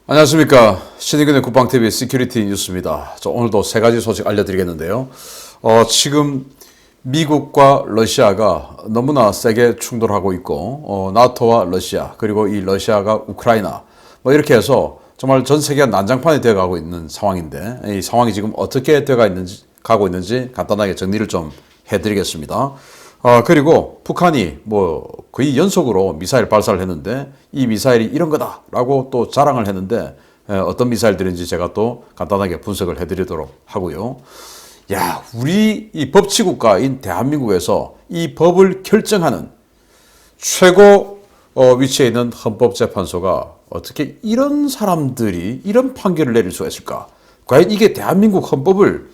안녕하십니까. 신의근의 국방TV 시큐리티 뉴스입니다. 오늘도 세 가지 소식 알려드리겠는데요. 지금 미국과 러시아가 너무나 세게 충돌하고 있고, 나토와 러시아, 그리고 이 러시아가 우크라이나, 이렇게 해서 정말 전 세계가 난장판이 되어가고 있는 상황인데, 이 상황이 지금 어떻게 가고 있는지 간단하게 정리를 좀 해드리겠습니다. 그리고 북한이 거의 연속으로 미사일 발사를 했는데 이 미사일이 이런 거다라고 또 자랑을 했는데 어떤 미사일들인지 제가 또 간단하게 분석을 해드리도록 하고요. 우리 이 법치국가인 대한민국에서 이 법을 결정하는 최고 위치에 있는 헌법재판소가 어떻게 이런 사람들이 이런 판결을 내릴 수가 있을까? 과연 이게 대한민국 헌법을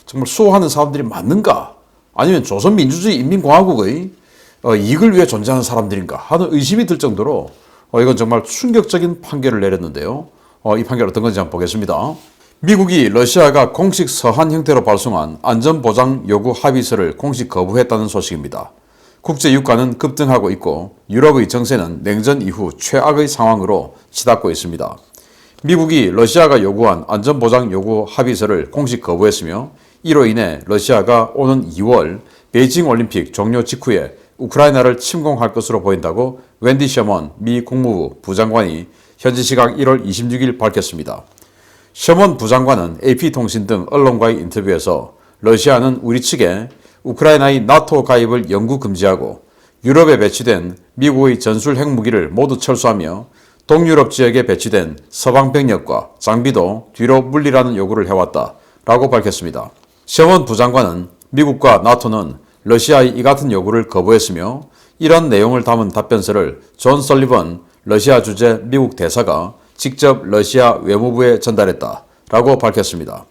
정말 수호하는 사람들이 맞는가? 아니면 조선민주주의 인민공화국의 이익을 위해 존재하는 사람들인가 하는 의심이 들 정도로 이건 정말 충격적인 판결을 내렸는데요. 이 판결 어떤 건지 한번 보겠습니다. 미국이 러시아가 공식 서한 형태로 발송한 안전보장 요구 합의서를 공식 거부했다는 소식입니다. 국제 유가는 급등하고 있고 유럽의 정세는 냉전 이후 최악의 상황으로 치닫고 있습니다. 미국이 러시아가 요구한 안전보장 요구 합의서를 공식 거부했으며 이로 인해 러시아가 오는 2월 베이징 올림픽 종료 직후에 우크라이나를 침공할 것으로 보인다고 웬디 셔먼 미 국무부 부장관이 현지 시각 1월 26일 밝혔습니다. 셔먼 부장관은 AP통신 등 언론과의 인터뷰에서 러시아는 우리 측에 우크라이나의 나토 가입을 영구 금지하고 유럽에 배치된 미국의 전술 핵무기를 모두 철수하며 동유럽 지역에 배치된 서방 병력과 장비도 뒤로 물리라는 요구를 해왔다 라고 밝혔습니다. 셔먼 부장관은 미국과 나토는 러시아의 이 같은 요구를 거부했으며 이런 내용을 담은 답변서를 존 설리번 러시아 주재 미국 대사가 직접 러시아 외무부에 전달했다 라고 밝혔습니다.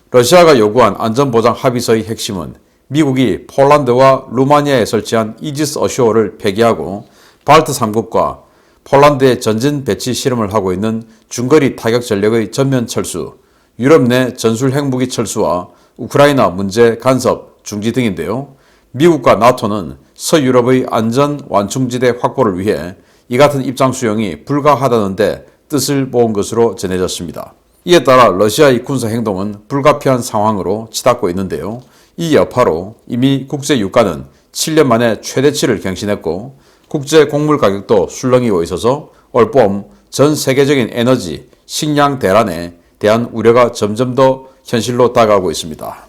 러시아가 요구한 안전보장 합의서의 핵심은 미국이 폴란드와 루마니아에 설치한 이지스 어쇼어를 폐기하고 발트 3국과 폴란드의 전진 배치 실험을 하고 있는 중거리 타격 전력의 전면 철수, 유럽 내 전술 핵무기 철수와 우크라이나 문제 간섭 중지 등인데요. 미국과 나토는 서유럽의 안전 완충지대 확보를 위해 이 같은 입장 수용이 불가하다는데 뜻을 모은 것으로 전해졌습니다. 이에 따라 러시아의 군사 행동은 불가피한 상황으로 치닫고 있는데요. 이 여파로 이미 국제 유가는 7년 만에 최대치를 경신했고 국제 곡물 가격도 술렁이고 있어서 올봄 전 세계적인 에너지, 식량 대란에 대한 우려가 점점 더 현실로 다가오고 있습니다.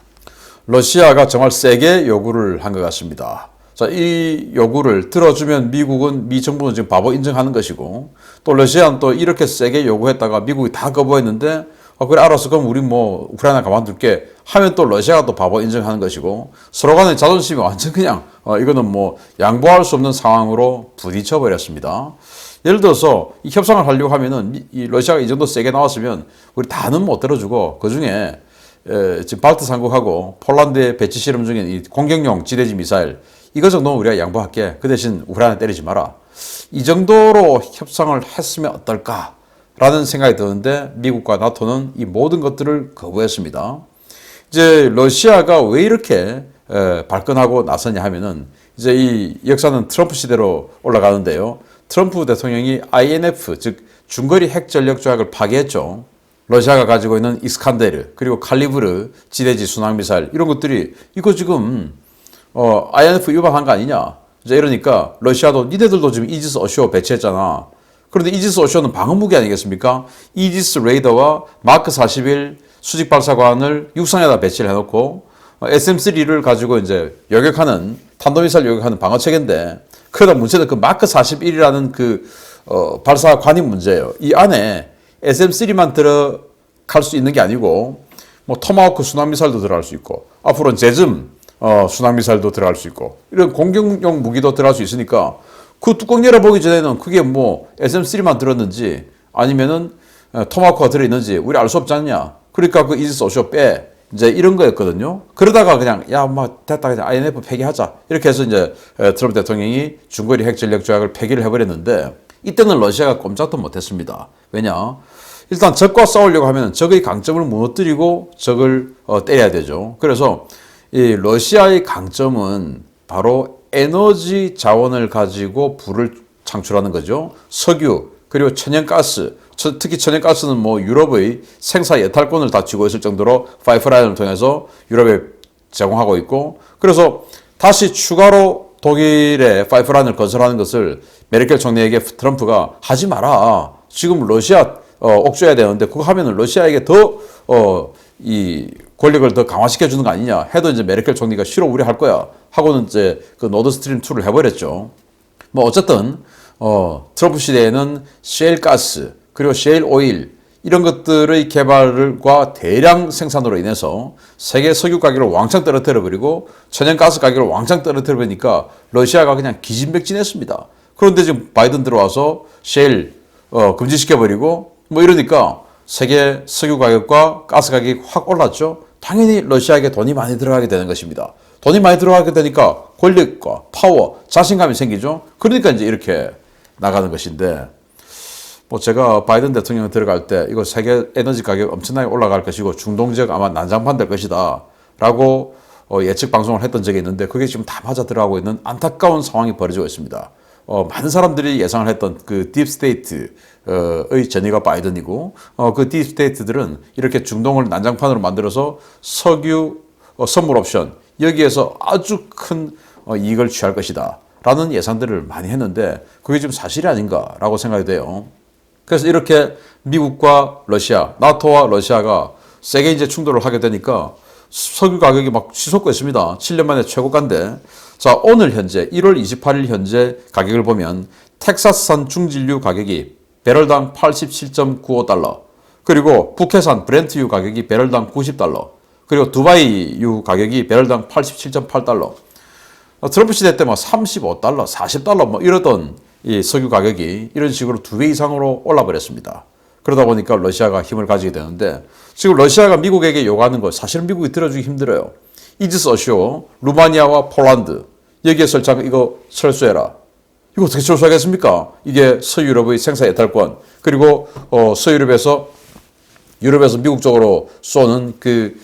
러시아가 정말 세게 요구를 한 것 같습니다. 이 요구를 들어주면 미 정부는 지금 바보 인정하는 것이고 또 러시아는 또 이렇게 세게 요구했다가 미국이 다 거부했는데 그래 알았어 그럼 우리 우크라이나 가만둘게 하면 또 러시아가 또 바보 인정하는 것이고 서로 간의 자존심이 완전 그냥 이거는 양보할 수 없는 상황으로 부딪혀 버렸습니다. 예를 들어서 이 협상을 하려고 하면은 이 러시아가 이 정도 세게 나왔으면 우리 다는 못 들어주고 그 중에 지금 발트 3국하고 폴란드에 배치 실험 중인 이 공격용 지대지 미사일 이거 정도는 우리가 양보할게. 그 대신 우크라이나 때리지 마라. 이 정도로 협상을 했으면 어떨까라는 생각이 드는데 미국과 나토는 이 모든 것들을 거부했습니다. 이제 러시아가 왜 이렇게 발끈하고 나서냐 하면은 이제 이 역사는 트럼프 시대로 올라가는데요. 트럼프 대통령이 INF 즉 중거리 핵 전력 조약을 파기했죠. 러시아가 가지고 있는 이스칸데르 그리고 칼리브르 지대지 순항미사일 이런 것들이 이거 지금 INF 위반한 거 아니냐. 이제 이러니까 러시아도 니네들도 지금 이지스 어쇼어 배치했잖아. 그런데 이지스 어쇼어는 방어무기 아니겠습니까? 이지스 레이더와 마크 41 수직 발사관을 육상에다 배치를 해놓고 SM3를 가지고 이제 요격하는 탄도미사일 요격하는 방어체계인데 그러다 문제는 그 마크 41이라는 그 발사관이 문제예요. 이 안에 SM3만 들어갈 수 있는 게 아니고 토마호크 순항미사일도 들어갈 수 있고 앞으로는 제즘 순항미사일도 들어갈 수 있고 이런 공격용 무기도 들어갈 수 있으니까 그 뚜껑 열어보기 전에는 그게 SM3만 들었는지 아니면은 토마호크가 들어있는지 우리 알 수 없지 않냐. 그러니까 그 이지스 어쇼 빼 이제 이런 거였거든요. 그러다가 그냥 됐다 그냥 INF 폐기하자 이렇게 해서 이제 트럼프 대통령이 중거리 핵 전력 조약을 폐기를 해버렸는데 이때는 러시아가 꼼짝도 못했습니다. 왜냐? 일단 적과 싸우려고 하면 적의 강점을 무너뜨리고 적을 때려야 되죠. 그래서 이 러시아의 강점은 바로 에너지 자원을 가지고 불을 창출하는 거죠. 석유, 그리고 천연가스, 특히 천연가스는 뭐 유럽의 생사 예탈권을 다 쥐고 있을 정도로 파이프라인을 통해서 유럽에 제공하고 있고, 그래서 다시 추가로 독일에 파이프라인을 건설하는 것을 메르켈 총리에게 트럼프가 하지 마라. 지금 러시아 옥죄어야 되는데 그거 하면은 러시아에게 더 이 권력을 더 강화시켜 주는 거 아니냐 해도 이제 메르켈 총리가 싫어 우려할 거야 하고는 이제 그 노드스트림 2를 해버렸죠. 뭐 어쨌든 트럼프 시대에는 셰일 가스 그리고 셰일 오일 이런 것들의 개발과 대량 생산으로 인해서 세계 석유 가격을 왕창 떨어뜨려 버리고 천연가스 가격을 왕창 떨어뜨려 버리니까 러시아가 그냥 기진맥진했습니다. 그런데 지금 바이든 들어와서 셰일 금지시켜 버리고 뭐 이러니까 세계 석유 가격과 가스 가격이 확 올랐죠. 당연히 러시아에게 돈이 많이 들어가게 되는 것입니다. 돈이 많이 들어가게 되니까 권력과 파워, 자신감이 생기죠. 그러니까 이제 이렇게 나가는 것인데, 뭐 제가 바이든 대통령 들어갈 때 이거 세계 에너지 가격 엄청나게 올라갈 것이고 중동 지역 아마 난장판 될 것이다 라고 예측 방송을 했던 적이 있는데 그게 지금 다 맞아 들어가고 있는 안타까운 상황이 벌어지고 있습니다. 많은 사람들이 예상을 했던 그 딥스테이트의 전이가 바이든이고 그 딥스테이트들은 이렇게 중동을 난장판으로 만들어서 석유 선물 옵션 여기에서 아주 큰 이익을 취할 것이다 라는 예상들을 많이 했는데 그게 지금 사실이 아닌가라고 생각이 돼요. 그래서 이렇게 미국과 러시아, 나토와 러시아가 세게 이제 충돌을 하게 되니까 석유 가격이 막 치솟고 있습니다. 7년 만에 최고가인데, 자, 오늘 현재 1월 28일 현재 가격을 보면 텍사스산 중진류 가격이 배럴당 87.95달러, 그리고 북해산 브렌트유 가격이 배럴당 90달러, 그리고 두바이유 가격이 배럴당 87.8달러. 트럼프 시대 때 막 35달러, 40달러 뭐 이러던 이 석유 가격이 이런 식으로 2배 이상으로 올라 버렸습니다. 그러다 보니까 러시아가 힘을 가지게 되는데 지금 러시아가 미국에게 요구하는 거 사실은 미국이 들어주기 힘들어요. 이지스 어쇼, 루마니아와 폴란드 여기에 설정 이거 철수해라. 이거 어떻게 철수하겠습니까? 이게 서유럽의 생사 예탈권 그리고 서유럽에서 유럽에서 미국 쪽으로 쏘는 그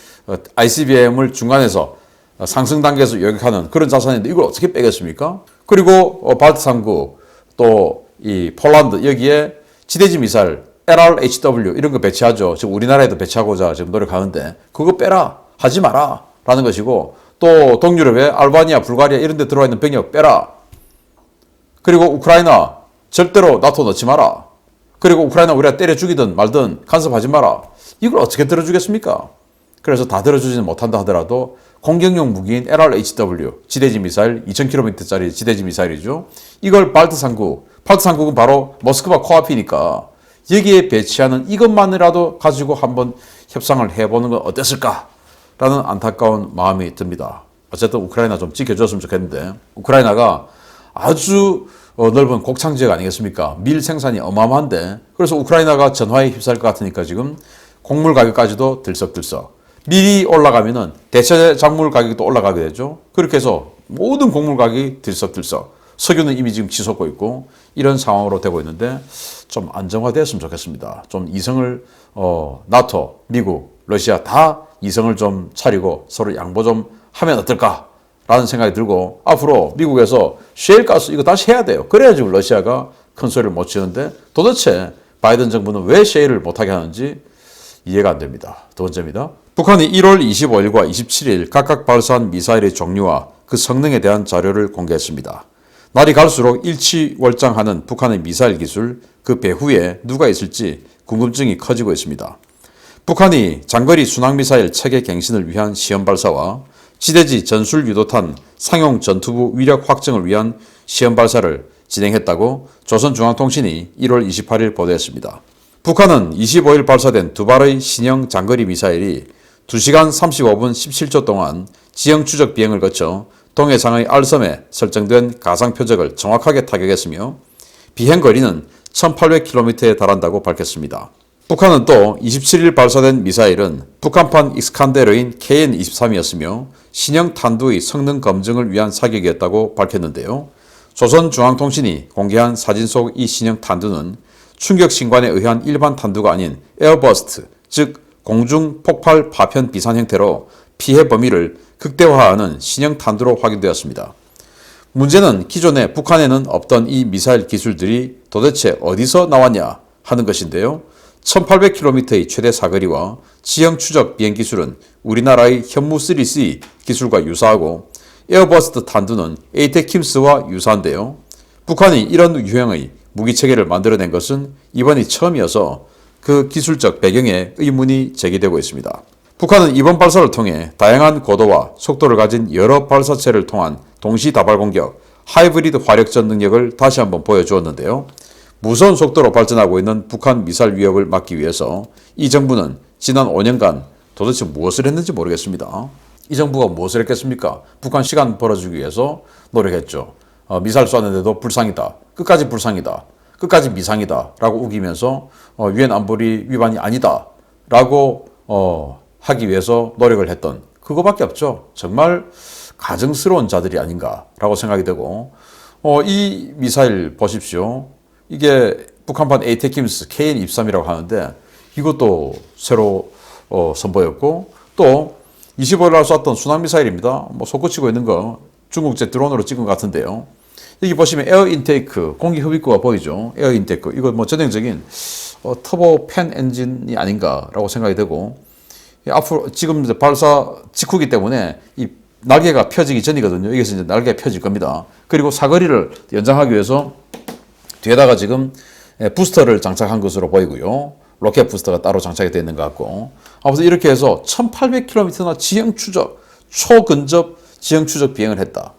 ICBM을 중간에서 상승 단계에서 요격하는 그런 자산인데 이걸 어떻게 빼겠습니까? 그리고 발트 3국 또 이 폴란드 여기에 지대지 미사일 LRHW 이런 거 배치하죠. 지금 우리나라에도 배치하고자 지금 노력하는데 그거 빼라 하지 마라 라는 것이고, 또 동유럽에 알바니아, 불가리아 이런 데 들어와 있는 병력 빼라. 그리고 우크라이나 절대로 나토 넣지 마라. 그리고 우크라이나 우리가 때려 죽이든 말든 간섭하지 마라. 이걸 어떻게 들어주겠습니까? 그래서 다 들어주지는 못한다 하더라도 공격용 무기인 LRHW 지대지 미사일 2000km짜리 지대지 미사일이죠. 이걸 발트 3국은 바로 모스크바 코앞이니까 여기에 배치하는 이것만이라도 가지고 한번 협상을 해보는 건 어땠을까? 라는 안타까운 마음이 듭니다. 어쨌든 우크라이나 좀 지켜줬으면 좋겠는데 우크라이나가 아주 넓은 곡창 지역 아니겠습니까? 밀 생산이 어마어마한데 그래서 우크라이나가 전화에 휩싸일 것 같으니까 지금 곡물 가격까지도 들썩들썩. 밀이 올라가면은 대체 작물 가격도 올라가게 되죠. 그렇게 해서 모든 곡물 가격이 들썩들썩. 석유는 이미 지금 치솟고 있고 이런 상황으로 되고 있는데 좀 안정화되었으면 좋겠습니다. 좀 이성을 나토, 미국, 러시아 다 이성을 좀 차리고 서로 양보 좀 하면 어떨까라는 생각이 들고 앞으로 미국에서 셰일 가스 이거 다시 해야 돼요. 그래야 지금 러시아가 큰 소리를 못 치는데 도대체 바이든 정부는 왜 셰일을 못하게 하는지 이해가 안 됩니다. 두 번째입니다. 북한이 1월 25일과 27일 각각 발사한 미사일의 종류와 그 성능에 대한 자료를 공개했습니다. 날이 갈수록 일취월장하는 북한의 미사일 기술, 그 배후에 누가 있을지 궁금증이 커지고 있습니다. 북한이 장거리 순항미사일 체계 갱신을 위한 시험 발사와 지대지 전술 유도탄 상용 전투부 위력 확정을 위한 시험 발사를 진행했다고 조선중앙통신이 1월 28일 보도했습니다. 북한은 25일 발사된 두 발의 신형 장거리 미사일이 2시간 35분 17초 동안 지형 추적 비행을 거쳐 동해상의 알섬에 설정된 가상 표적을 정확하게 타격했으며 비행 거리는 1800km에 달한다고 밝혔습니다. 북한은 또 27일 발사된 미사일은 북한판 익스칸데르인 KN-23이었으며 신형 탄두의 성능 검증을 위한 사격이었다고 밝혔는데요. 조선중앙통신이 공개한 사진 속 이 신형 탄두는 충격 신관에 의한 일반 탄두가 아닌 에어버스트, 즉 공중 폭발 파편 비산 형태로 피해 범위를 극대화하는 신형 탄두로 확인되었습니다. 문제는 기존에 북한에는 없던 이 미사일 기술들이 도대체 어디서 나왔냐 하는 것인데요. 1800km의 최대 사거리와 지형 추적 비행 기술은 우리나라의 현무 3C 기술과 유사하고 에어버스트 탄두는 에이테킴스와 유사한데요. 북한이 이런 유형의 무기 체계를 만들어낸 것은 이번이 처음이어서 그 기술적 배경에 의문이 제기되고 있습니다. 북한은 이번 발사를 통해 다양한 고도와 속도를 가진 여러 발사체를 통한 동시 다발 공격, 하이브리드 화력전 능력을 다시 한번 보여주었는데요. 무서운 속도로 발전하고 있는 북한 미사일 위협을 막기 위해서 이 정부는 지난 5년간 도대체 무엇을 했는지 모르겠습니다. 이 정부가 무엇을 했겠습니까? 북한 시간 벌어주기 위해서 노력했죠. 미사일 쐈는데도 불상이다. 끝까지 불상이다. 끝까지 미상이다. 라고 우기면서 유엔 안보리 위반이 아니다. 라고 하기 위해서 노력을 했던 그거밖에 없죠. 정말 가증스러운 자들이 아닌가라고 생각이 되고 이 미사일 보십시오. 이게 북한판 에이테킴스 KN-23이라고 하는데 이것도 새로 선보였고 또 25일 날 쐈던 순항미사일입니다. 뭐 솟구치고 있는 거 중국제 드론으로 찍은 것 같은데요. 여기 보시면 에어 인테이크, 공기 흡입구가 보이죠. 에어 인테이크. 이거 뭐 전형적인 터보 팬 엔진이 아닌가라고 생각이 되고 앞으로 지금 이제 발사 직후기 때문에 이 날개가 펴지기 전이거든요. 여기서 이제 날개가 펴질 겁니다. 그리고 사거리를 연장하기 위해서 뒤에다가 지금 부스터를 장착한 것으로 보이고요. 로켓 부스터가 따로 장착이 되어 있는 것 같고 아무튼 이렇게 해서 1800km나 지형 추적, 초근접 지형 추적 비행을 했다.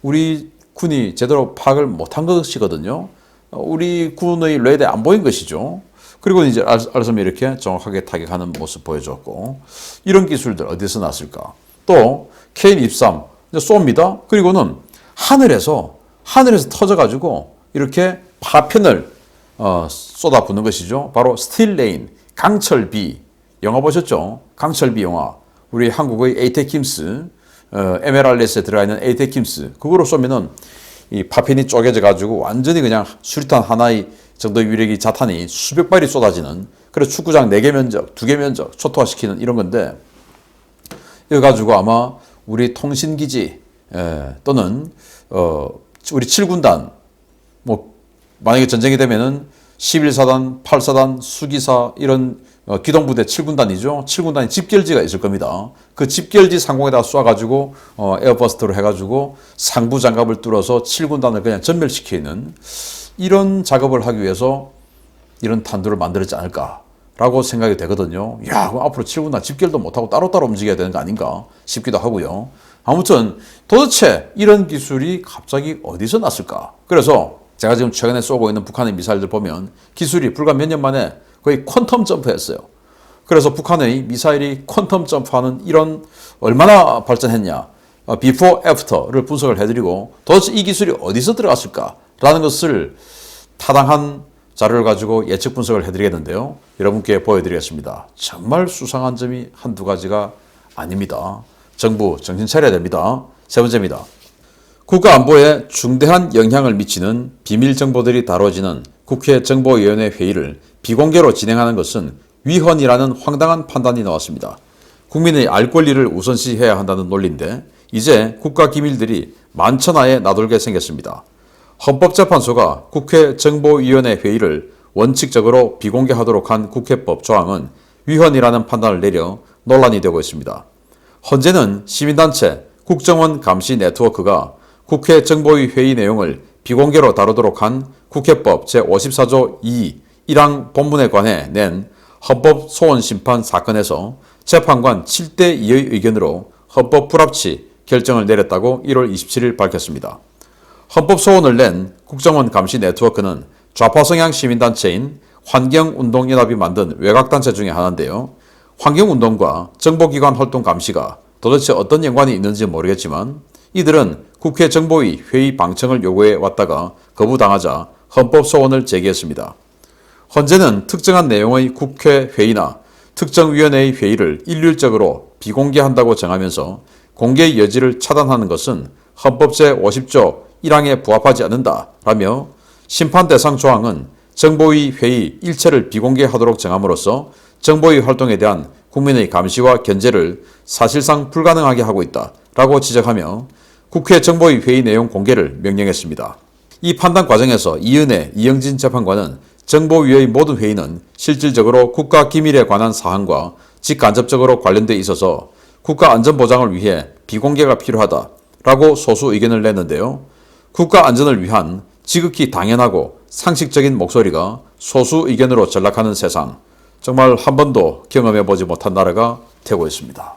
우리 군이 제대로 파악을 못한 것이거든요. 우리 군의 레이더에 안 보인 것이죠. 그리고 이제 알섬이 이렇게 정확하게 타격하는 모습 보여줬고 이런 기술들 어디서 났을까? 또 KN-23 쏩니다. 그리고는 하늘에서 터져가지고 이렇게 파편을 쏟아붓는 것이죠. 바로 스틸레인, 강철비 영화 보셨죠? 강철비 영화. 우리 한국의 에이테킴스 에메랄레스에 들어가 있는 에이테킴스 그거로 쏘면은 이 파편이 쪼개져 가지고 완전히 그냥 수류탄 하나의 정도의 위력이 자탄이 수백 발이 쏟아지는 그래서 축구장 4개 면적, 2개 면적 초토화시키는 이런 건데 이거 가지고 아마 우리 통신기지 또는 우리 7군단 뭐 만약에 전쟁이 되면은 11사단, 8사단, 수기사 이런 기동부대 7군단이죠. 7군단이 집결지가 있을 겁니다. 그 집결지 상공에다 쏴가지고 에어버스트로 해가지고 상부 장갑을 뚫어서 7군단을 그냥 전멸시키는 이런 작업을 하기 위해서 이런 탄두를 만들었지 않을까라고 생각이 되거든요. 야, 그럼 앞으로 7군단 집결도 못하고 따로따로 움직여야 되는 거 아닌가 싶기도 하고요. 아무튼 도대체 이런 기술이 갑자기 어디서 났을까? 그래서 제가 지금 최근에 쏘고 있는 북한의 미사일들 보면 기술이 불과 몇 년 만에 거의 퀀텀 점프했어요. 그래서 북한의 미사일이 퀀텀 점프하는 이런 얼마나 발전했냐, before, after를 분석을 해드리고 도대체 이 기술이 어디서 들어갔을까라는 것을 타당한 자료를 가지고 예측 분석을 해드리겠는데요. 여러분께 보여드리겠습니다. 정말 수상한 점이 한두 가지가 아닙니다. 정부 정신 차려야 됩니다. 세 번째입니다. 국가안보에 중대한 영향을 미치는 비밀 정보들이 다뤄지는 국회 정보위원회 회의를 비공개로 진행하는 것은 위헌이라는 황당한 판단이 나왔습니다. 국민의 알 권리를 우선시해야 한다는 논리인데 이제 국가기밀들이 만천하에 나돌게 생겼습니다. 헌법재판소가 국회 정보위원회 회의를 원칙적으로 비공개하도록 한 국회법 조항은 위헌이라는 판단을 내려 논란이 되고 있습니다. 헌재는 시민단체 국정원 감시 네트워크가 국회 정보위 회의 내용을 비공개로 다루도록 한 국회법 제54조 2 1항 본문에 관해 낸 헌법 소원 심판 사건에서 재판관 7대2의 의견으로 헌법 불합치 결정을 내렸다고 1월 27일 밝혔습니다. 헌법 소원을 낸 국정원 감시 네트워크는 좌파 성향 시민단체인 환경운동연합이 만든 외곽단체 중에 하나인데요. 환경운동과 정보기관 활동 감시가 도대체 어떤 연관이 있는지 모르겠지만 이들은 국회 정보위 회의 방청을 요구해 왔다가 거부당하자 헌법 소원을 제기했습니다. 헌재는 특정한 내용의 국회 회의나 특정위원회의 회의를 일률적으로 비공개한다고 정하면서 공개의 여지를 차단하는 것은 헌법 제50조 1항에 부합하지 않는다라며 심판 대상 조항은 정보위 회의 일체를 비공개하도록 정함으로써 정보위 활동에 대한 국민의 감시와 견제를 사실상 불가능하게 하고 있다라고 지적하며 국회 정보위 회의 내용 공개를 명령했습니다. 이 판단 과정에서 이은혜, 이영진 재판관은 정보위의 모든 회의는 실질적으로 국가기밀에 관한 사항과 직간접적으로 관련돼 있어서 국가안전보장을 위해 비공개가 필요하다라고 소수 의견을 냈는데요. 국가안전을 위한 지극히 당연하고 상식적인 목소리가 소수 의견으로 전락하는 세상, 정말 한 번도 경험해보지 못한 나라가 되고 있습니다.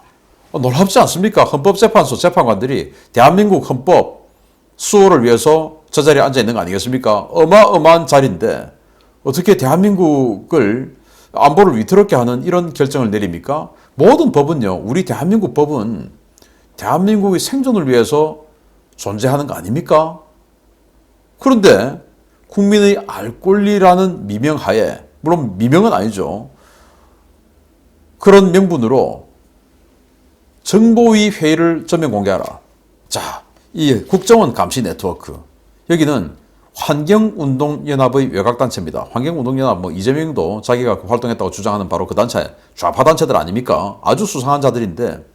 놀랍지 않습니까? 헌법재판소 재판관들이 대한민국 헌법 수호를 위해서 저 자리에 앉아 있는 거 아니겠습니까? 어마어마한 자리인데 어떻게 대한민국을 안보를 위태롭게 하는 이런 결정을 내립니까? 모든 법은요, 우리 대한민국 법은 대한민국의 생존을 위해서 존재하는 거 아닙니까? 그런데 국민의 알 권리라는 미명하에, 물론 미명은 아니죠. 그런 명분으로 정보위 회의를 전면 공개하라. 자, 이 국정원 감시 네트워크. 여기는 환경운동연합의 외곽단체입니다. 환경운동연합, 이재명도 자기가 활동했다고 주장하는 바로 그 단체, 좌파단체들 아닙니까? 아주 수상한 자들인데,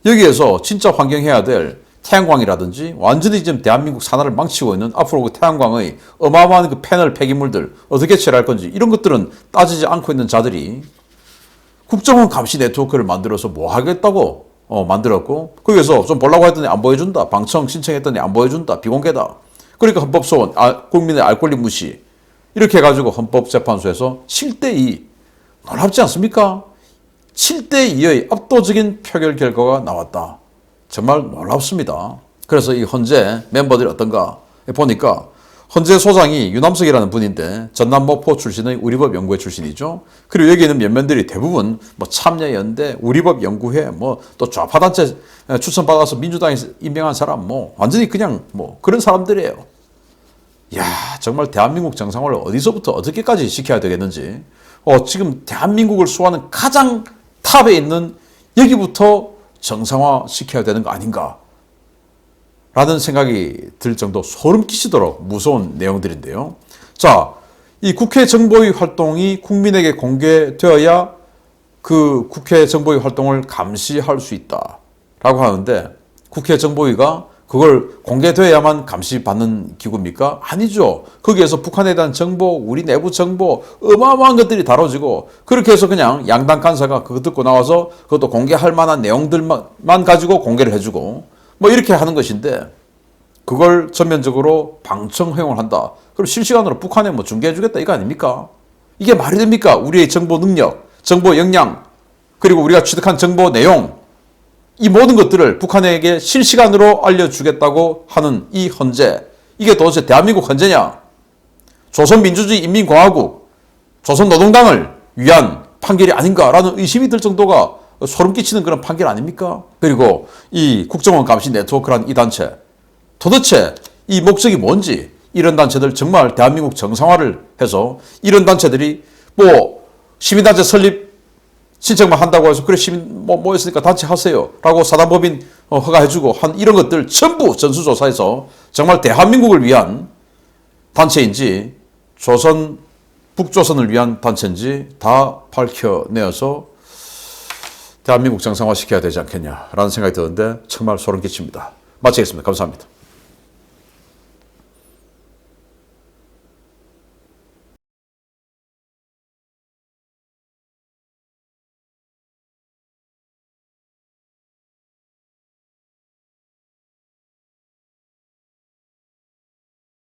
여기에서 진짜 환경해야 될 태양광이라든지 완전히 지금 대한민국 산하를 망치고 있는 앞으로 그 태양광의 어마어마한 그 패널 폐기물들 어떻게 처리할 건지 이런 것들은 따지지 않고 있는 자들이 국정원 감시 네트워크를 만들어서 뭐 하겠다고 만들었고, 거기에서 좀 보려고 했더니 안 보여준다. 방청 신청했더니 안 보여준다. 비공개다. 그러니까 헌법소원, 국민의 알 권리 무시. 이렇게 해가지고 헌법재판소에서 7대2. 놀랍지 않습니까? 7대2의 압도적인 표결 결과가 나왔다. 정말 놀랍습니다. 그래서 이 헌재 멤버들이 어떤가 보니까 헌재 소장이 유남석이라는 분인데 전남 목포 출신의 우리법 연구회 출신이죠. 그리고 여기 있는 면면들이 대부분 참여연대, 우리법 연구회, 또 좌파단체 추천받아서 민주당에서 임명한 사람, 완전히 그냥 그런 사람들이에요. 이야, 정말 대한민국 정상화를 어디서부터 어떻게까지 시켜야 되겠는지. 지금 대한민국을 수호하는 가장 탑에 있는 여기부터 정상화 시켜야 되는 거 아닌가 라는 생각이 들 정도 소름 끼치도록 무서운 내용들인데요. 자, 이 국회 정보위 활동이 국민에게 공개되어야 그 국회 정보위 활동을 감시할 수 있다라고 하는데, 국회 정보위가 그걸 공개되어야만 감시받는 기구입니까? 아니죠. 거기에서 북한에 대한 정보, 우리 내부 정보 어마어마한 것들이 다뤄지고, 그렇게 해서 그냥 양당 간사가 그거 듣고 나와서 그것도 공개할 만한 내용들만 가지고 공개를 해주고 이렇게 하는 것인데, 그걸 전면적으로 방청 허용을 한다. 그럼 실시간으로 북한에 중계해주겠다 이거 아닙니까? 이게 말이 됩니까? 우리의 정보 능력, 정보 역량, 그리고 우리가 취득한 정보 내용, 이 모든 것들을 북한에게 실시간으로 알려주겠다고 하는 이 헌재, 이게 도대체 대한민국 헌재냐? 조선민주주의 인민공화국, 조선노동당을 위한 판결이 아닌가라는 의심이 들 정도가 소름 끼치는 그런 판결 아닙니까? 그리고 이 국정원 감시 네트워크라는 이 단체, 도대체 이 목적이 뭔지, 이런 단체들 정말 대한민국 정상화를 해서 이런 단체들이 시민단체 설립 신청만 한다고 해서 그래 시민 모였으니까 단체 하세요 라고 사단법인 허가해주고 한 이런 것들 전부 전수조사해서 정말 대한민국을 위한 단체인지 북조선을 위한 단체인지 다 밝혀내어서 대한민국 정상화 시켜야 되지 않겠냐라는 생각이 드는데 정말 소름 끼칩니다. 마치겠습니다. 감사합니다.